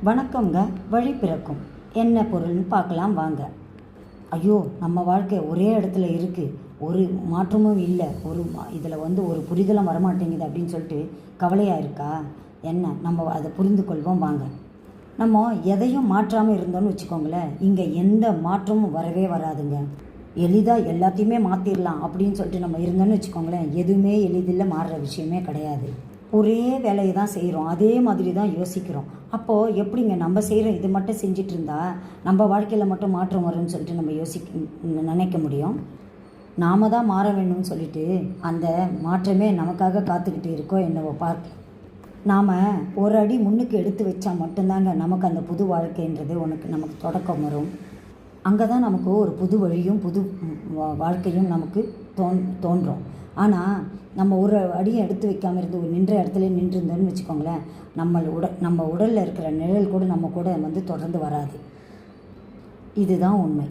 வணக்கங்க. வழி பிறக்கும் என்ன பொருள்னு பார்க்கலாம் வாங்க. ஐயோ, நம்ம வாழ்க்கை ஒரே இடத்துல இருக்குது, ஒரு மாற்றமும் இல்லை, இதில் ஒரு புரிதலும் வரமாட்டேங்குது அப்படின்னு சொல்லிட்டு கவலையாக இருக்கா? என்ன, நம்ம அதை புரிந்து கொள்வோம் வாங்க. நம்ம எதையும் மாற்றாமல் இருந்தோம்னு வச்சுக்கோங்களேன், இங்கே எந்த மாற்றமும் வரவே வராதுங்க. எளிதாக எல்லாத்தையுமே மாற்றிடலாம் அப்படின்னு சொல்லிட்டு நம்ம இருந்தோம்னு வச்சுக்கோங்களேன், எதுவுமே எளிதில் மாறுற விஷயமே கிடையாது. ஒரே வேலையை தான் செய்கிறோம், அதே மாதிரி தான் யோசிக்கிறோம். அப்போது எப்படிங்க நம்ம செய்கிற இது மட்டும் செஞ்சிட்டு இருந்தால் நம்ம வாழ்க்கையில் மட்டும் மாற்றம் வரும்னு சொல்லிட்டு நம்ம நினைக்க முடியும்? நாம் தான் மாற வேணும்னு சொல்லிட்டு அந்த மாற்றமே நமக்காக காத்துக்கிட்டு இருக்கோ என்னவோ பார்க்க. நாம் ஒரு அடி முன்னுக்கு எடுத்து வச்சா மட்டும்தாங்க நமக்கு அந்த புது வாழ்க்கைன்றது நமக்கு தொடக்கம் வரும். அங்கே தான் நமக்கு ஒரு புது வழியும் புது வாழ்க்கையும் நமக்கு தோன்றும். ஆனால் நம்ம ஒரு அடியை எடுத்து வைக்காமல் இருந்து ஒரு நின்ற இடத்துல நின்று இருந்தோம்னு வச்சுக்கோங்களேன், நம்ம உடலில் இருக்கிற நிழல் கூட நம்ம கூட தொடர்ந்து வராது. இதுதான் உண்மை.